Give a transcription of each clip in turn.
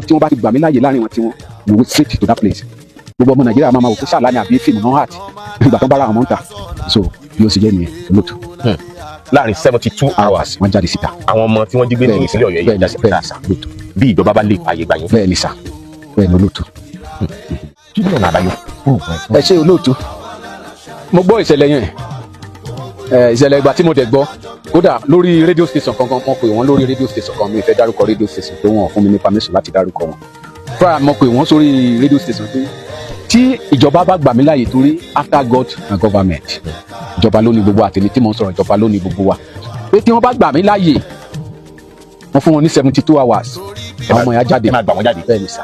tí wọ́n bá ti gbà mí láàyè láàrin wọn tí wọ́n we will straight to that place. Gbogbo ọmọ Nàìjíríà máa wò pé ṣáà láàrin àbí fíìmù náà àti ìgbà tó bá ra àwọn mọ́ta so bí ó ṣe jẹ́ nìyẹn lóòótọ́. Láàrin 72 hours wọ́n jáde síta. àwọn ọmọ tí wọ́n jí gbé ní ìpínlẹ̀ Ọ̀yọ́ yìí jáde síta lóòótọ́. bí ìjọba bá lè fààyè gbà yín. Bẹ́ẹ̀ ni sà bẹ́ẹ̀ ni olóòótọ́. Kí ni ọ̀nà àbáyọ? Ẹ ṣe olóòótọ́ mo gbọ́ ìṣẹ̀lẹ̀ yẹn ìṣẹ̀lẹ̀ ìgbà tí mo dẹ̀ gbọ́ kódà lórí rédíò station kankan mo pè wọ́n lórí rédíò station kan mi fẹ́ dárúkọ rédíò station tó wọ́n fún mi ní permission láti dárúkọ wọn fúnra mo pè wọ́n sórí rédíò station pé tí ìjọba bá gbà mí láàyè torí after God and government ìjọba ló ní gbogbo àtẹ̀mí tí mo ń sọ̀rọ̀ ìjọba ló ní gbogbo wa pé tí wọ́n bá gbà mí láàyè wọ́n fún wọn ní 72 hours àwọn ọmọ yẹn jáde. ẹ máa gbà wọ́n jáde. Bẹ́ẹ̀ ni sà.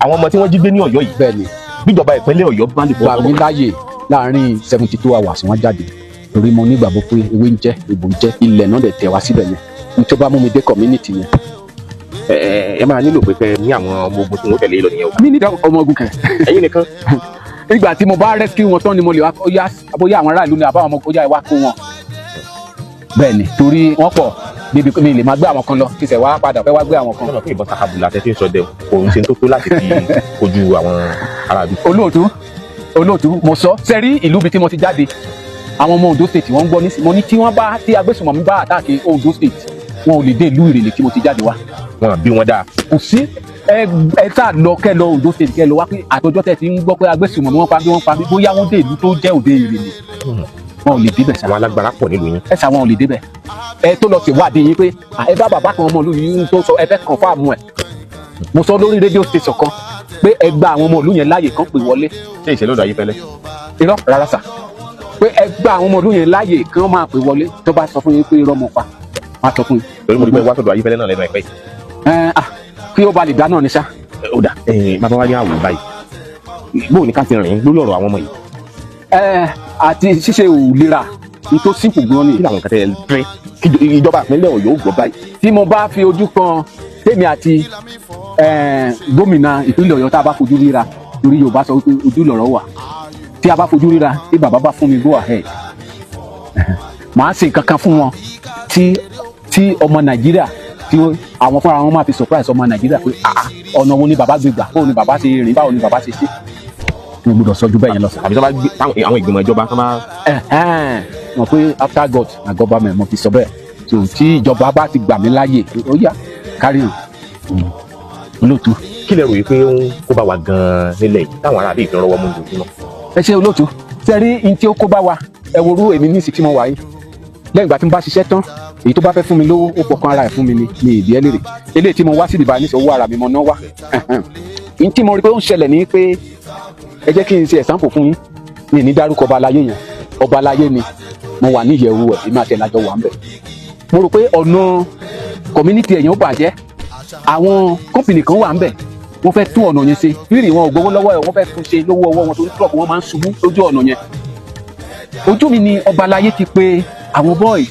àwọn ọmọ tí wọ́n jí gbé ní Ọ̀yọ́ yìí. Bẹ́ẹ̀ ni. bíjọba ìpínlẹ̀ Ọ̀yọ́ bá lè gbà mí láàyè láàrin 72 hours wọ́n jáde torí mo nígbàgbọ́ pé ewé ń jẹ́ egbò ń jẹ́ ilẹ̀ náà dẹ̀ tẹ̀ wá síbẹ̀ yẹn nítorí bá mú mi dé community yẹn. ẹ máa nílò pé kẹ́ ní àwọn ọmọ ogun tí wọ́n tẹ̀lé lọ nìyẹn o. mi ní ọmọ ogun kẹ. ẹ̀yin nìkan. nígbà tí mo bá rescue wọn tán ni mo lè wá bóyá àwọn aráàlú ni àbáwọn ọmọ bóyá ìwà kó wọn. bẹ́ẹ̀ ni torí wọ́n pọ̀ bíbi mi lè máa gbé àwọn kan lọ kí sẹ̀ wá padà fẹ́ wá gbé àwọn kan. ọ̀nà pé ìbọn sakabula tẹ́ fi ń sọ dẹ̀ òun ṣe tó láti fi kojú àwọn aráàlú. olóòtú mo sọ sẹ́rí ìlú bíi tí mo ti jáde àwọn ọmọ Ondo state wọ́n ń gbọ́ nísìnyí mo ní tí wọ́n bá tí agbésùnmọ̀mí bá àtàkì Ondo state wọn ò lè dé ìlú Ìrèlè tí mo ti jáde wá. wọn bí wọn dáa. kò sí ẹ tá lọ kẹ lọ Ondo state kẹ lọ wá pé àtọjọ́ tẹ́ ti ń gbọ́ pé agbésùnmọ̀mí wọ́n pa mí bóyá wọ́n dé ìlú tó jẹ́ òde Ìrèlè wọn ò lè débẹ̀ sá. àwọn alágbára pọ̀ nílùú yín. ẹ sá wọn ò lè débẹ̀ ẹ tó lọ ṣèwádìí yín pé ẹ bá bàbá kan ọmọ ìlú yìí tó sọ ẹ fẹ́ kàn fáàmù ẹ mo sọ lórí rédíò station kan pé ẹ gba àwọn ọmọ ìlú yẹn láàyè kan pè wọlé. ṣé ìṣẹ̀lẹ̀ ọ̀dọ̀ ayé fẹ́lẹ́. irọ́ rárá sà pé ẹ gba àwọn ọmọ ìlú yẹn láàyè kan máa pè wọlé tó bá sọ fún yín pé irọ́ mọ̀ pa máa sọ fún yín. torí mo rí pé wá sọ̀dọ̀ ayé fẹ́lẹ́ náà lẹ́nu ẹ̀pẹ́ yìí. kí ó ba lè dá náà ní sá. ó dà bàbá wa ní àwò báyìí bóun ní ká ti rìn lórí ọ̀rọ̀ àwọn ọmọ yìí. àti ṣíṣe òlera tó simple gan ni. kí làwọn kan tẹ fẹ́ kí ìjọba ìpínlẹ̀ Ọ̀yọ́ gbọ́ báyìí. tí mo bá fi ojú kan tèmi àti gómìnà ìpínlẹ̀ Ọ̀yọ́ tá a bá fojú ríra torí Yorùbá sọ wípé ojú lọ̀rọ̀ wà tí a bá fojú ríra tí bàbá bá fún mi go ahead màá ṣe nǹkan kan fún wọn tí ọmọ Nàìjíríà tí àwọn fúnra wọn máa fi surprise ọmọ Nàìjíríà pé ọ̀nà wo ni bàbá gbé gbà báwo ni bàbá ṣe rìn báwo ni bàbá ṣe ṣe mo gbọ́dọ̀ sọ ju bẹ́ẹ̀ yẹn lọ. àbí tó bá gbé àwọn ìgbìmọ̀ ìjọba tó máa. mọ̀ pé after God na government mo fi sọ bẹ́ẹ̀ so tí ìjọba bá ti gbà mí láàyè ó yá kárí hàn olóòtú. kí lẹ rò yìí pé kó bá wa gan-an nílẹ̀ yìí táwọn aráàlú ìfẹ́ rọwọ́ mú lójúmọ́. ẹ ṣe olóòtú sẹ́rí ní tí ó kó bá wa ẹ worú èmi ní ìsìn tí mo wà yìí lẹ́yìn ìgbà tí mo bá ṣiṣẹ́ tán èyí tó bá fẹ́ fún mi lówó ó pọkàn ara ẹ̀ fún mi ní ìdí ẹ lérè eléyìí tí mo wá sí ìdìbò àníṣe owó ara mi mo ná wá ní tí mo rí pé ó ń ṣẹlẹ̀ ní pé ẹ jẹ́ kí n ṣe ẹ̀sánpò fún yín mi ní dárúkọ ọba aláyé yẹn ọba aláyé ni mo wà ní ìyẹ̀wò ẹ̀ èmi àti ẹ̀lájọ wà ń bẹ̀ mo rò pé ọ̀nà community ẹ̀yìn ó bàjẹ́ àwọn company kan wà ń bẹ̀ wọ́n fẹ́ tún ọ̀nà yẹn ṣe rírì wọn ò gbowó lọ́wọ́ ẹ̀ wọ́n fẹ́ tún ṣe lówó ọwọ́ wọn torí truck wọn máa ń ṣubú lójú ọ̀nà yẹn ojú mi ni ọba aláyé ti pé àwọn boys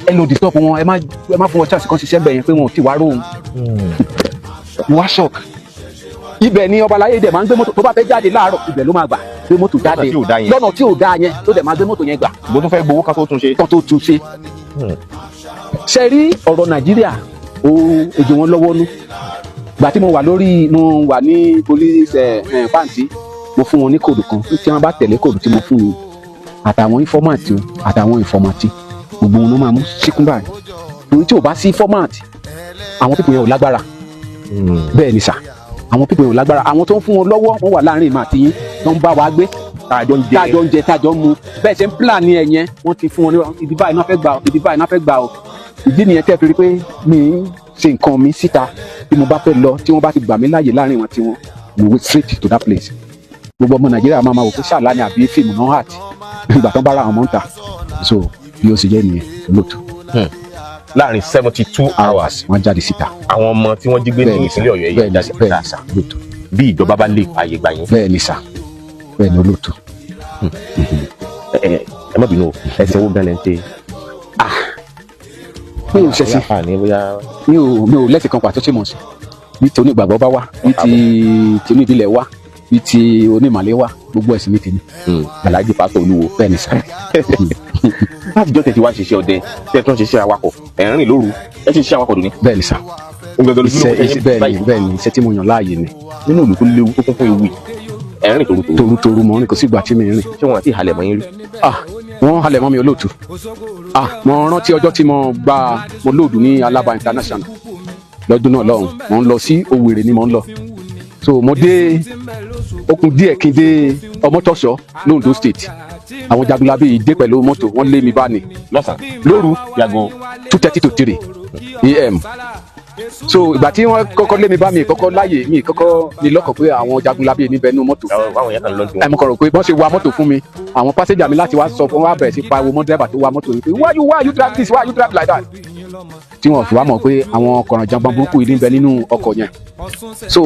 ẹ lò disturb wọn ẹ má fún wọn chance kan ṣiṣẹ́ bẹ̀ yẹn pé wọn ò tí wá róhun mo wá shock ibẹ̀ ni ọba aláyé dẹ̀ máa ń gbé mọ́tò tó bá fẹ́ jáde láàárọ̀ ibẹ̀ ló máa gbà gbé mọ́tò jáde lọ́nà tí ò dáa yẹn ló dẹ̀ máa gbé mọ́tò yẹn gbà. ìbò tó fẹ́ gbowó ká tó tún ṣe. kan tó tún ṣe. ṣe rí ọ̀rọ̀ Nàìjíríà ó èjì wọn lọ́wọ́ nú gbà tí mo wà ní police pàǹtí mo fún wọn ní kóòdù kan tí wọ́n bá tẹ̀lé kóòdù tí mo fún wọn àtàwọn informant àtàwọn informant gbogbo wọn ló máa mú síkún báyìí torí tí ò bá sí informant àwọn pípọ̀ yẹn ò lágbára bẹ́ẹ̀ ni sà àwọn pípọ̀ yẹn ò lágbára àwọn tó ń fún wọn lọ́wọ́ wọn wà láàrin ìmọ̀ àti yín tó ń bá wa gbé tájọ ń jẹ tájọ ń mu bẹ́ẹ̀ ṣe ń plan ní ẹ̀yẹn wọ́n ti fún wọn ní ibi báyìí náà fẹ́ gbà ibi báyìí náà fẹ́ gbà o ìdí nìyẹn tẹ́ fi rí pé mi ń ṣe nǹkan mi síta bí mo bá fẹ́ lọ tí wọ́n bá ti gbà mí láàyè láàrin wọn tí wọ́n we went straight to that place gbogbo ọmọ Nàìjíríà máa wò pé ṣáàlá ni àbí fíìmù náà àti ìgbà tó ń bá ra àwọn mọ́ta so bí ó ṣe jẹ́ nìyẹn lóòótọ́. láàrin 72 hours wọ́n jáde síta. àwọn ọmọ tí wọ́n jí gbé ní ìpínlẹ̀ Ọ̀yọ́ yìí jáde síta lóòótọ́. bí ìjọba bá lè fààyè gbà yín. bẹ́ẹ̀ ni sà bẹ́ẹ̀ ni olóòótọ́. ẹ má bínú ẹsẹ̀ owó gan-an ṣe. mi ò ṣẹ̀ṣẹ̀ mi ò lẹ́sìn kan pàtó tí mo sọ bí ti onígbàgbọ́ bá wá bí ti oníbílẹ̀ wá bí ti onímàlẹ́ wá gbogbo ẹ̀sìn ní tèmi. Alhaji Pásítọ̀ Olúwo bẹ́ẹ̀ ni sà. láti jọ́ tẹ̀ tí wá ṣiṣẹ́ ọdẹ tẹ̀ tó ń ṣiṣẹ́ awakọ̀ ẹ̀ ń rìn lóru ẹ̀ ṣe ṣiṣẹ́ awakọ̀ dùn ní. bẹ́ẹ̀ ni sà. bẹ́ẹ̀ ni iṣẹ́ tí mo yàn láàyè ni. Nínú ìlú tó léwu tó kún fún ewu ẹ̀rín torutoru mọ́ rìn kò sígbà tí mi rìn. ṣé wọn àti ìhàlẹ̀ mọ́ yín rí? Wọ́n halẹ̀ mọ́ mi olóòtú. Mo rántí ọjọ́ tí mo lóòdù ní Alábà international lọ́dún náà lọ́hùn. Mo ń lọ sí Òwèrè ni mo ń lọ. So mo dé okùn díẹ̀ kí n dé Ọmọtọ́ṣọ́ l'Ondo state. Àwọn jagunlabi yìí dé pẹ̀lú mọ́tò wọ́n lé mi bá ní. Lọ́sàn-án lóru yàgò 2:30 to 3 AM. So ìgbà tí wọ́n kọ́kọ́ lé mi bá mi kọ́kọ́ láàyè mi kọ́kọ́ ní lọ́kàn pé àwọn jagunlabi níbẹ̀ nínú mọ́tò. àwọn yẹn kan lọ́dún. Mo kọ̀ rò pé bọ́n ṣe wa mọ́tò fún mi àwọn pásẹ́jà mi láti wá sọ fún wa bẹ̀rẹ̀ sí pariwo mọ́ dírẹ́bà tó wa mọ́tò yìí pé why you drive this, why you drive like that. Tí wọ́n fi wá mọ̀ pé àwọn kọ̀rọ̀jàngbọ̀n burúkú yìí níbẹ̀ nínú ọkọ̀ yẹn. So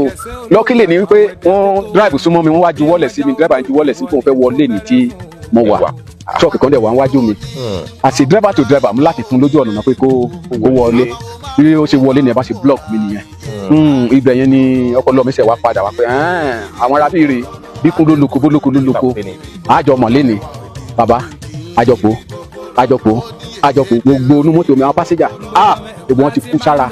lọ́kìlẹ̀ ni wípé wọ́n drive súnmọ́ mi wọ́n wá juwọ́lẹ̀ sí mi dírẹ́bà yẹn juwọ́lẹ̀ sí mi pé òun fẹ́ wọlé ní tí mo wà. Truck kan dẹ̀ wá níwájú mi. As a driver to driver mo láti fún lójú ọ̀nà náà pé kó wọlé. Bí ó ṣe wọlé ni ẹ bá ṣe block mi nìyẹn. Ibẹ̀ yẹn ni ọpọlọ mi ṣe wá padà wá pé àwọn arábìnrin bí kún ló lóko bó lóko ló lóko àjọ mọ̀lé ni bàbá àjọpọ̀ gbogbo onú mọ́tò mi àwọn pásẹ́jà gbogbo wọn ti kú sára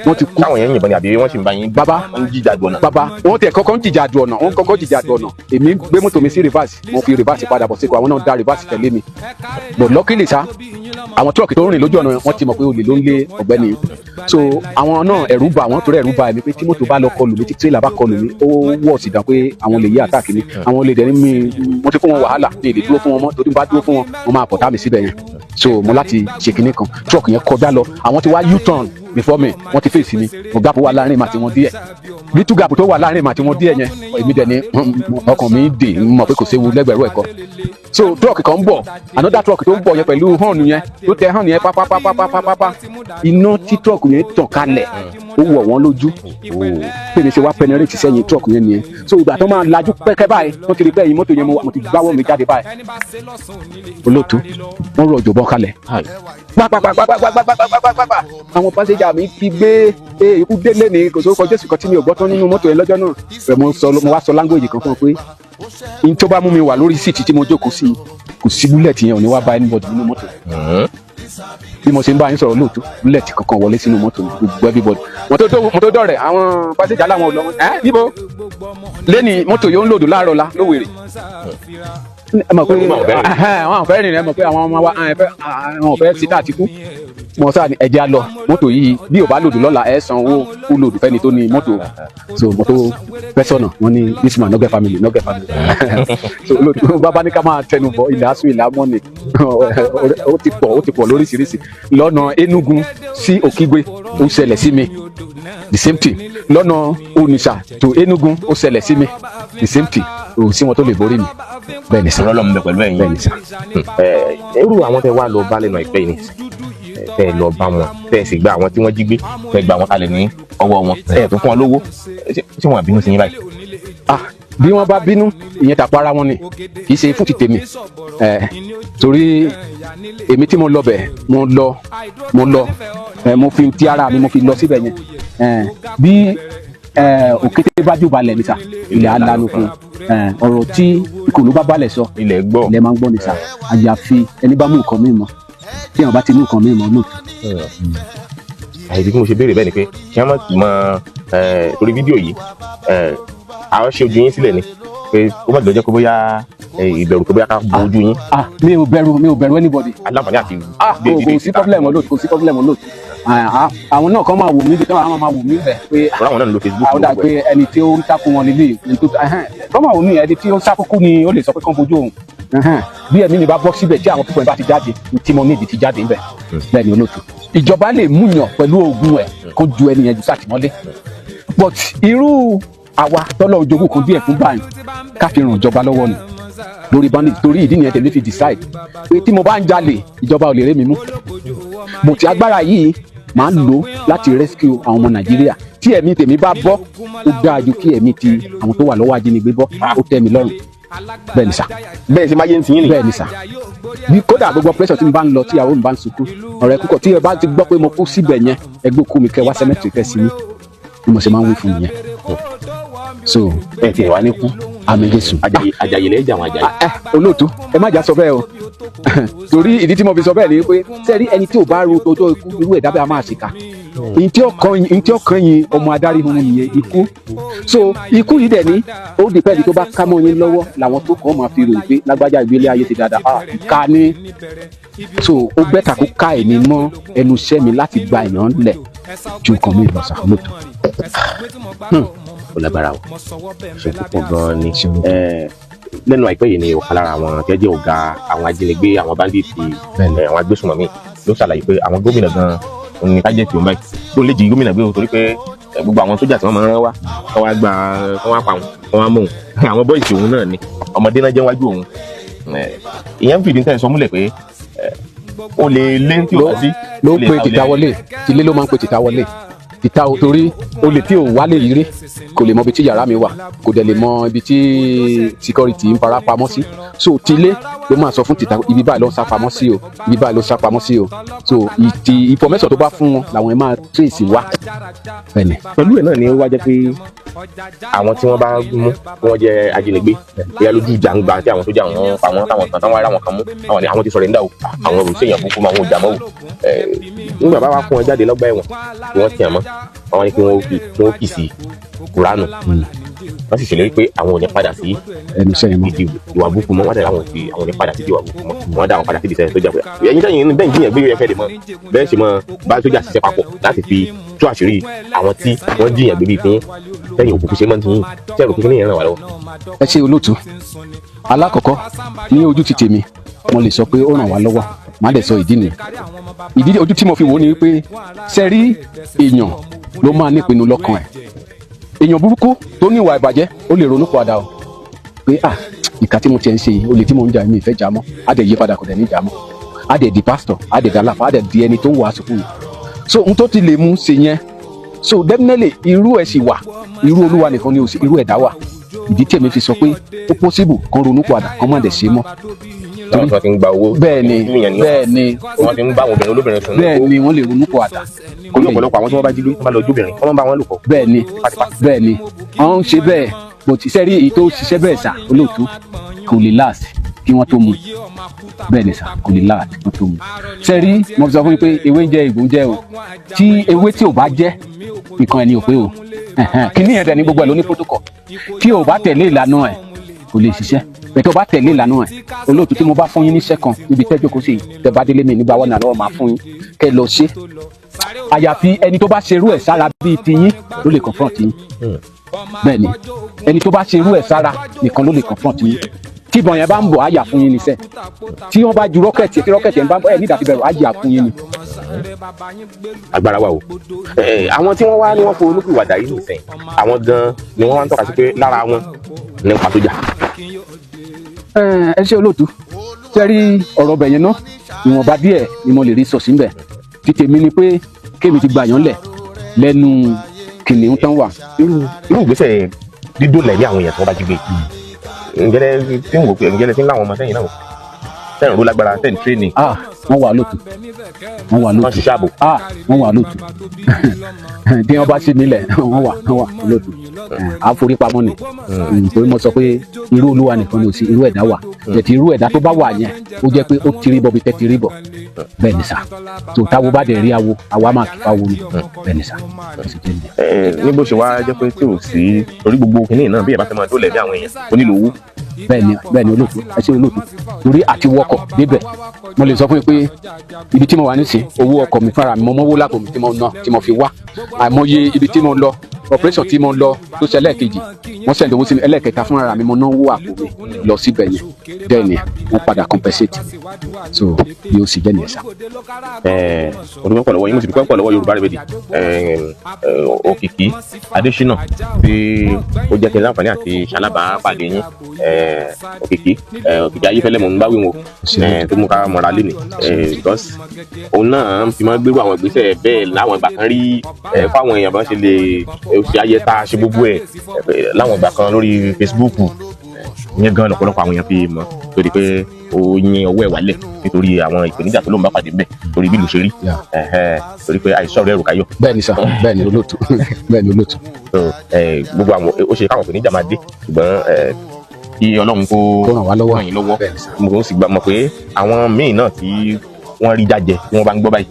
wọ́n ti kú. táwọn yẹn yìnbọn ni àbí wọ́n sì ń bá yín. bàbá wọ́n ń jíjà du ọ̀nà. bàbá wọ́n tẹ̀ kọ́kọ́ ń jìjà du ọ̀nà èmi gbé mọ́tò mi sí reverse mo fi reverse padà bọ̀ síkò àwọn náà dá reverse tẹ̀lé mi. but luckily sá àwọn truck tó ń rìn lójú ọ̀nà wọ́n ti mọ̀ pé olè ló ń lé ọ̀gbẹ́ni. so àwọn náà ẹ̀rù bà wọ́n torí ẹ̀rù bà èmi pé tí mọ́tò bá lọ kọlù mi tí tírélà bá kọlù mi ó wọ̀ sí dàn pé àwọn lè yí àtàkì mi àwọn lè dẹ̀ ní mi mo ti fún wọn wàhálà mi ì lè dúró fún wọn mọ́ torí bá dúró fún wọn mo máa pọ̀tá mi síbẹ̀ yẹn. so mo láti ṣe kinní kan truck yẹn kọjá lọ àwọn ti wá U-turn before me wọ́n ti fèsì mi mo gap wà láàrin màtí wọn díẹ̀ little gap tó wà láàrin màtí wọn díẹ̀ yẹn èmi dẹ̀ ni ọkàn mi dè mọ̀ pé kò séwu lẹ́gbẹ̀rún ẹ̀kọ́. so truck kan ń bọ̀ another truck tó ń bọ̀ yẹn pẹ̀lú horn yẹn tó tẹ horn yẹn pápápápápápá iná tí truck yẹn tàn kalẹ̀ ó wọ̀ wọ́n lójú pé mi ṣe wá penetrate sẹ́yìn truck yẹn nìyẹn. so ìgbà tó máa lajú pẹ́kẹ́ báyìí wọ́n ti rí bẹ́ẹ̀ yìí mọ́tò yẹn mo ti gbáwọ́ mi jáde báyìí olóòtú wọ́n rọ òjò bọ́ kalẹ̀ pápápápápápápápápápá àwọn pásẹ́jà mi ti gbé ikú délé ní kò sóko jésù kan tí mi ò gbọ́ tán nínú mọ́tò yẹn lọ́jọ́ náà rẹ̀ mo wá sọ language kan fún ọ pé n tó bá mú mi wà lórí síìtì tí mo jókòó sí kò sí búlẹ̀tì yẹn ò ní wá bá anybody nínú mọ́tò bí mo ṣe ń bá yín sọ̀rọ̀ lóòótọ́ búlẹ̀tì kankan wọlé sínú mọ́tò gbogbo everybody mo tó dọ̀rẹ̀ àwọn pásẹ́jà láwọn ò lọ níbo lẹ́ni mọ́tò yóò ń lòdù láàárọ̀ la lówèrè ẹ mọ̀ pé àwọn fẹ́ rìnrìn ẹ mọ̀ pé àwọn ọmọ wa àwọn fẹ́ síta àti kú mo sáà ní ẹ̀jẹ̀ á lọ mọ́tò yìí bí ò bá lòdù lọ́la ẹ̀ san owó kú lòdù fẹ́ni tó ní mọ́tò so mọ́tò pẹ́sọ̀nà wọn ní this man nọ́gẹ̀ family so lòdù bàbá ní ká máa tẹnu bọ ilẹ̀ asún ilẹ̀ amọ́ni ó ti pọ̀ lóríṣiríṣi lọ́nà Enugu sí Okigwe ó ṣẹlẹ̀ sí mi the same thing lọ́nà Onitsha to Enugu ó ṣẹlẹ̀ sí mi the same thing ò sí wọn tó lè borí mi bẹ́ẹ̀ ni sá ọlọ́run bẹ pẹ̀lú ẹ̀yin bẹ́ẹ̀ ni sá. irú àwọn tẹ wá lọ bá lẹ́nu àìpẹ́ yìí tẹ lọ bá wọn tẹ sì gba àwọn tí wọ́n jí gbé tẹ gba wọn kalẹ̀ ní ọwọ́ wọn tẹ tún fún wọn lówó tí wọn bínú sí yín báyìí. bí wọ́n bá bínú ìyẹn tàpá ara wọn ni kì í ṣe fún ti tèmi torí èmi tí mo lọ bẹ̀ mo lọ mo fi ti ara mi mo fi lọ síbẹ̀ yẹn bí òkété bá jù balẹ̀ ní sà ilẹ̀ alánú fún ọ̀rọ̀ tí ìkòló bá balẹ̀ sọ ilẹ̀ máa ń gbọ́ ní sà àyàfi ẹni bá mú nǹkan mi mọ́ tí wọn bá ti mú nǹkan mi mọ́ lóòótọ́. àìdí tí mo ṣe béèrè bẹ́ẹ̀ ni pé kí wọ́n mọ̀ torí fídíò yìí àwọn ṣe ojú yín sílẹ̀ ni pé ó má jẹ́ kó bóyá ìbẹ̀rù tó bóyá ká bo ojú yín. mi ò bẹ̀rù anybody. aláǹfààní àti kò sí problem olóòtú àwọn náà kàn máa wò mí bí àwọn máa wò mí bẹ̀ pé àwọn náà ń lo Facebook. àwọn dà pé ẹni tí ó ń sákò wọn lélẹ̀ kàn máa wò mí ẹni tí ó ń sákòókò ni ó lè sọ pé kàn fojú òun bí ẹ̀mí mi bá bọ́ síbẹ̀ tí àwọn pípọ̀ bá ti jáde tí mo nídìí ti jáde ńbẹ̀ bẹ́ẹ̀ ni olóòtú. ìjọba lè múyàn pẹ̀lú oògùn ẹ̀ kó ju ẹni yẹn ju sátìmọ́lé but irú àwa tọ́lọ̀ ojogún kan díẹ̀ fún báyìí ká fi ràn ìjọba lọ́wọ́ ni lórí bandit torí ìdí nìyẹn tèmi fi decide pé tí mo bá ń jalè ìjọba ò lè ré mi mú bùtì agbára yìí máa ń lò láti rescue àwọn ọmọ Nàìjíríà tí ẹ̀mí tèmi bá bọ́ ó dáa ju kí ẹ̀mí ti àwọn tó wà lọ́wọ́ ajínigbé bọ́ ó tẹ́ mi lọ́rùn bẹ́ẹ̀ ni sà. bẹ́ẹ̀ sì máa yé ntìyín ni. bẹ́ẹ̀ ni sà bí kódà gbogbo pẹ́sọ̀ tí mo bá ń lọ tí ìyàwó mi bá ń sunkún ọ̀rẹ́ kúkọ̀ tí ẹ bá ti gbọ́ pé mo kú síbẹ̀ yẹn ẹgbẹ́ òkú mi kẹ́ wá sẹ́mẹ́tì kẹ́ sí mi bí mo ṣe máa ń wí fún mi yẹn so ẹ ti wá ní kú àmín Jésù. Àjàyè lẹ́yìn jà àwọn àjàyè. Olóòtú ẹ má jà sọ bẹ́ẹ̀ o torí ìdí tí mo fi sọ bẹ́ẹ̀ ni pé sẹ́rí ẹni tí ò bá ro tojọ́ ikú irú ẹ̀dá bẹ́ẹ̀ a máa ṣìkà ntí ọkàn yín ọmọ adarí hun nìyẹn ikú so ikú yìí dẹ̀ ní ó dìpẹ́ẹ́dì tó bá ká mọ́ yín lọ́wọ́ làwọn tó kọ́ máa fi ròyìn pé lágbájá ìgbélé ayé ti dáadáa ìka ní so ó bẹ́tà kó ká ẹni mọ́ ẹnu iṣẹ́ mi láti gba èèyàn lẹ̀ ju nǹkan mi lọ sàmúlòtò. Ó lágbára o ṣe púpọ̀ gan-an ni lẹ́nu àìpẹ́ yìí ni ọ̀kan lára àwọn tí ẹ jẹ́ ọ̀gá àwọn ajínigbé àwọn báńdíìtì àwọn agbésùnmọ̀mí ló ṣàlàyé pé àwọn gómìnà gan-an ní tájẹ́tì òun báyìí tó lè jí gómìnà gbé o torí pé gbogbo àwọn sójà tí wọ́n máa ń rán wá wọ́n wá gba wọ́n wá pa òun wọ́n wá mú òun àwọn bọ́ìsì òun náà ni ọmọdé náà jẹ́ wájú òun ìyẹn ń fìdí nǹkan sọ múlẹ̀ pé o lè lé tí o bá sí. ló ń pe tìta wọlé tilé ló máa ń pe tìta wọlé tìta o torí olè tí ò wálé yìí rí kò lè mọ ibi tí yàrá mi wà kò dẹ̀ lè mọ ibi tí security ń fara pamọ́ sí so tilé ló máa sọ fún tìta ibi báyìí ló ń sá pamọ́ sí o ibi báyìí ló ń sá pamọ́ sí o so ìtì information tó bá fún wọn làwọn ẹ máa trace wá. pẹ̀lú ẹ̀ náà ni ó wá jẹ́ pé àwọn tí wọ́n bá mú tí wọ́n jẹ́ ajínigbé bóyá lójú ìjà ń gba tí àwọn sójà wọn pa wọn táwọn kan táwọn ará wọn kan mú àwọn ti sọ̀rẹ́ńdà o àwọn olùsèyàn kúkú máa wọn ò jà mọ́ o nígbà bá wá fún wọn jáde lọ́gbà ẹ̀wọ̀n tí wọ́n tì àmọ́ àwọn ni kí wọ́n kì sí kuranu wọ́n sì ṣèlérí pé àwọn ò ní padà sí ìwà burúkú mọ́ wọ́n dẹ̀ àwọn ò ní padà sí ìwà burúkú mọ́ wọ́n dá àwọn padà sí ìdíṣẹ́ sójà pé ẹ̀yin sẹ́yìn bẹ́ẹ̀ jiyàn gbé ẹ̀fẹ́ lè mọ́ bẹ́ẹ̀ ṣe mọ́ bá sójà ṣiṣẹ́ papọ̀ láti fi tú àṣírí àwọn tí wọ́n jiyàn gbé bíi fún sẹ́yìn òkùnkùn ṣe mọ́ ti yín sẹ́yìn òkùnkùn ní ìrànwọ́ lọ́wọ́. ẹ ṣe olóòtú alákọ̀ọ́kọ́ ní ojú ti tèmi mo lè sọ pé ó ràn wá lọ́wọ́ má dẹ̀ sọ ìdí nìyẹn ìdí ojú tí mo fi wò ó ni wípé sẹ́rí èèyàn ló máa nípinnu lọ́kàn ẹ̀ èèyàn burúkú tó ní ìwà ìbàjẹ́ ó lè ronú padà o pé ìka tí mo tiẹ̀ ń ṣe yìí olè tí mo ń jà mí ìfẹ́ jà mọ́ á dẹ̀ yí padà kò dẹ̀ ní jà mọ́ á dẹ̀ di pásítọ̀ á dẹ̀ dàlàfà á dẹ̀ di ẹni tó ń wàásù fún mi so n tó ti lè mú ṣe yẹn so definitely irú ẹ̀ sì wà irú olúwa nìkan ni ò sí irú ẹ̀dá wà ìdí tí èmi fi sọ pé ó possible kan ronú padà kan má dẹ̀ ṣe mọ́ láwọn tí wọ́n ti ń gba owó bẹ́ẹ̀ni wọ́n ti ń bá àwọn obìnrin olóbìnrin sùn bẹ́ẹ̀ni wọ́n lè ronú padà kò ní ọ̀pọ̀lọpọ̀ àwọn tí wọ́n bá jí lóyún wọ́n bá lọ jóbìnrin wọ́n bá wọn lò pọ̀ bẹ́ẹ̀ni wọ́n ń ṣe bẹ́ẹ̀ bó ti sẹ́rí èyí tó ṣiṣẹ́ bẹ́ẹ̀ sà olóòtú kò lè last kí wọ́n tó mu bẹ́ẹ̀ni sà kò lè last kí wọ́n tó mu sẹ́rí mo sọ fún yín pé ewé ń jẹ ìgbó ń jẹ o tí ewé tí ò bá jẹ́ nǹkan ẹni ò pé o kíní yẹn dẹ̀ ní gbogbo ẹ̀ ló ní protocol tí ò bá tẹ̀lé ìlànà ẹ̀ kò lè ṣiṣẹ́ bẹ́ẹ̀ tó bá tẹ̀lé ìlànà ẹ̀ olóòtú tí mo bá fún yín ní sẹ́kàn níbi tẹ́jọ́ kò sí tẹ́ bá délé mi nígbà wọn náà lọ́wọ́ máa fún yín kẹ́ lọ ṣe àyàfi ẹni tó bá ṣerú ẹ̀ sára bíi tiyín ló lè confront yín bẹ́ẹ̀ ni ẹni tó bá ṣerú ẹ̀ sára nìkan ló lè confront yín tí ìbọn yẹn bá ń bọ̀ àyà fún yín níṣẹ́ tí wọ́n bá ju rọ́kẹ̀tì tí rọ́kẹ̀tì yẹn bá ń bọ̀ ẹ̀ ní ìdàtí bẹ̀rù àyà fún yín ni. agbára wa o àwọn tí wọ́n wá ní wọ́n fọ olúkúwàdà yìí nìsín àwọn gan ni wọ́n wá ń tọ́ka sí pé lára wọn ní pa sójà. ẹ ṣe olóòtú ṣe rí ọ̀rọ̀ bẹ̀ yẹn náà ìwọ̀nba díẹ̀ ni mo lè rí sọ síbẹ̀ títí mi ni pé kémi ti gbà yàn lẹ̀ lẹ́nu kìnìún tán wà. irú ìgbésẹ̀ dídòlẹ̀ ní àwọn èèyàn tí wọ́n bá jí gbé ǹjẹ́lẹ̀ tí ń wò pé ǹjẹ́lẹ̀ tí ń láwọn ọmọ sẹ́yìn náà sẹ́yìn ló lágbára sẹ́yìn tírénì. wọ́n wà lóòtú wọ́n ṣiṣẹ́ ààbò. wọ́n wà lóòtú tí wọ́n bá ṣe nílẹ̀ wọ́n wà lóòtú àforípamọ́ ni nítorí mo sọ pé irú olúwa nìkan ni ò sí irú ẹ̀dá wà jẹ̀tì irú ẹ̀dá tó bá wà yẹn ó jẹ́ pé ó tiri bọ̀ bí tẹ́ tiri bọ̀ bẹ́ẹ̀ ni sà tó táwo bá dẹ̀ rí awo àwa máa kí fáwo ni bẹ́ẹ̀ ni sà. ní bó ṣe wá jẹ́ pé tí ò sí torí gbogbo kìnìún náà bí ẹ̀ bá fẹ́ máa dólẹ̀ bí àwọn èèyàn ó nílò owó. bẹ́ẹ̀ ni olóòtú ẹ ṣe olóòtú torí àti wọkọ̀ débẹ̀ mo lè sọ fún yín pé ibi tí mo wà nísìn owó ọkọ̀ mi fara mi mo mọ́wó lápò mi tí mo fi wá àìmọye ibi tí mo lọ operation tí mo lọ tó ṣe ẹlẹ́ẹ̀kejì wọ́n send owó sí mi ẹlẹ́ẹ̀kẹta fún ara mi mo náwó àpò mi lọ síbẹ̀ yẹn then wọ́n padà compensate so bí ó sì jẹ́ nìyẹn sá. olùkọ́ pọ̀ lọ́wọ́ yín mo sì dúpẹ́ pọ̀ lọ́wọ́ Yorùbá Remedy Òkìkí Adésínà tí ó jẹ́ kí n láǹfààní àti ṣalábàápàdé yín Òkìkí Ayéfẹ́lẹ́ mò ń bá wí wọn tó mú ká mọ̀ra lé ní because òun náà fi máa gbérú àwọn ìgbésẹ̀ bẹ́ẹ̀ láwọn ìgbà kan rí fáwọn èèyàn bá ṣe lè ṣe ayẹta ṣe gbogbo ẹ̀ láwọn ìgbà kan lórí Facebook yẹn gan lọ́pọ̀lọpọ̀ àwọn èèyàn fi mọ̀ tó di pé ó yin ọwọ́ ẹ̀ wálẹ̀ nítorí àwọn ìpèníjà tó lóun bá pàdé ńbẹ̀ torí bí ìlú ṣe rí torí pé àìsàn rẹ̀ rò káyọ̀. bẹ́ẹ̀ni sà bẹ́ẹ̀ni olóòtú bẹ́ẹ̀ni olóòtú. gbogbo àwọn ó ṣe káwọn ìpèníjà máa dé ṣùgbọ́n kí Ọlọ́run kó ràn wá lọ́wọ́ ràn yín lọ́wọ́. mo sì mọ̀ pé àwọn míì náà tí wọ́n rí jájẹ tí wọ́n bá ń gbọ́ báyìí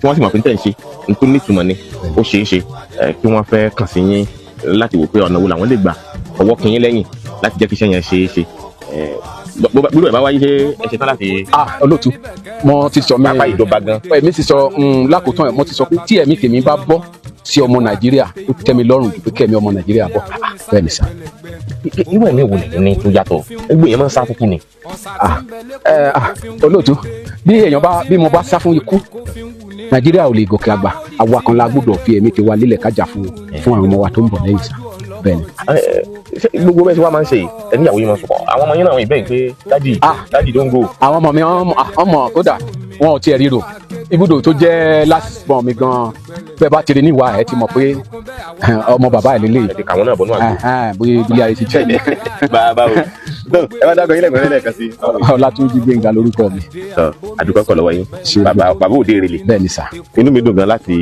tí wọ́n sì mọ̀ pé tẹ̀ ń ṣe n tó nítumọ̀ ni ó ṣeé ṣe kí wọ́n fẹ́ kàn sí yín láti wò pé ọ̀nà wo làwọn lè gbà ọwọ́ kí yín lẹ́yìn láti jẹ́ kí iṣẹ́ yẹn ṣeé ṣe. bí ẹ bá wáyé ṣe ẹ ṣe tán láti. olóòtú mo ti sọ pápá ìjọba gan. èmi ti sọ lákòótán ẹ mo ti sọ pé tí ẹ̀mí tèmi bá bọ́ sí ọmọ Nàìjíríà ó tẹ́ mi lọ́rùn ju pé kẹ́mi ọmọ Nàìjíríà bọ̀ bẹ́ẹ̀ ni sà. irú ẹ̀mí wo lẹ́yìn ní tó yàtọ̀ ẹgbẹ́ yẹn máa ń sá fún kí ni. olóòtú bí mo bá sá fún ikú Nàìjíríà ò lè gòkè àgbà àwa kan la gbọ́dọ̀ fi ẹ̀mí tiwa lélẹ̀ kájà fún àwọn ọmọ wa tó ń bọ̀ lẹ́yìn sà bẹ́ẹ̀ ni. gbogbo bẹ́ẹ̀ tí wàá máa ń ṣe yìí ẹni ìyàwó yìí máa ń sọ̀kọ̀ àwọn ọmọ yín náà wọ́n ìbẹ́yìn pé dájì don't go. àwọn ọmọ mi ọmọ kódà wọn ò tiẹ̀ ríro ibùdó tó jẹ́ last born mi gan bẹ́ẹ̀ bá tiri níwà ẹ̀ ti mọ̀ pé ọmọ bàbá ẹ̀ lélẹ̀. ẹ̀dẹ̀ kàwọn náà bọ̀ náà gbé. bóyá ilé ayé ti jẹ́ ẹ̀. bàbá o ẹ bá dákọ̀ yín lẹ́gbẹ̀ẹ́ lẹ́ẹ̀kan sí. Ọlátúnjí Gbénga lórúkọ mi. àdúgbò kọ̀ lọ́wọ́ yín bàbá òde èrèlè. bẹ́ẹ̀ ni sà. inú mi dùn gan láti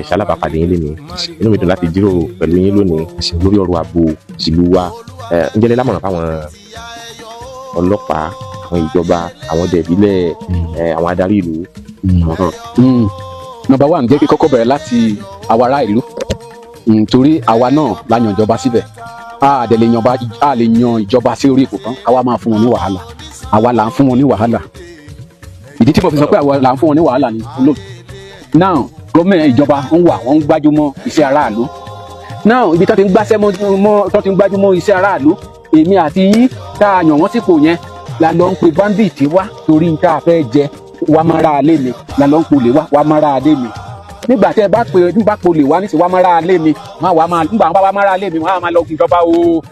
ṣalábàápàdé yín lénìí inú mi dùn láti jíròrò pẹ̀lú yín lónìí lórí ọ̀rọ̀ ààbò ìlú wa ǹjẹ́ lè lámọ̀ràn fáwọn ọlọ́pàá àwọn ìjọba àwọn ọdẹ ìbílẹ̀ àwọn adarí ìlú. Number 1 jẹ́ kí kọ́kọ́ bẹ̀rẹ̀ láti àwa ará ìlú torí àwa náà la yan ìjọba síbẹ̀ a lè yan ìjọba sí orí ipò kan àwa máa fún wọn ní wàhálà àwa là ń fún wọn ní wàhálà ìdí tí mo fi sọ pé àwa là ń fún wọn ní wàhálà ni olóòtú. now gómìnà ìjọba ń wà wọ́n ń gbájúmọ́ iṣẹ́ aráàlú now ibi tó ti ń gbájúmọ́ iṣẹ́ aráàlú èmi àti yín tá a yàn wọ́n sípò yẹn la lọ ń pe bandit wá torí tá a fẹ́ jẹ wá mára alé mi la lọ ń polè wá mára alé mi nígbà tí ẹ bá polè wá ní sí wá mára alé mi nígbà wọn bá wá mára alé mi wọn á máa lọ ìjọba o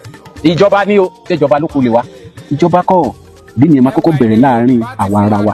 ìjọba ni o ṣé ìjọba ló polè wá ìjọba kọ́ bí ni ẹ máa kọ́kọ́ bẹ̀rẹ̀ láàrin àwa ara wa.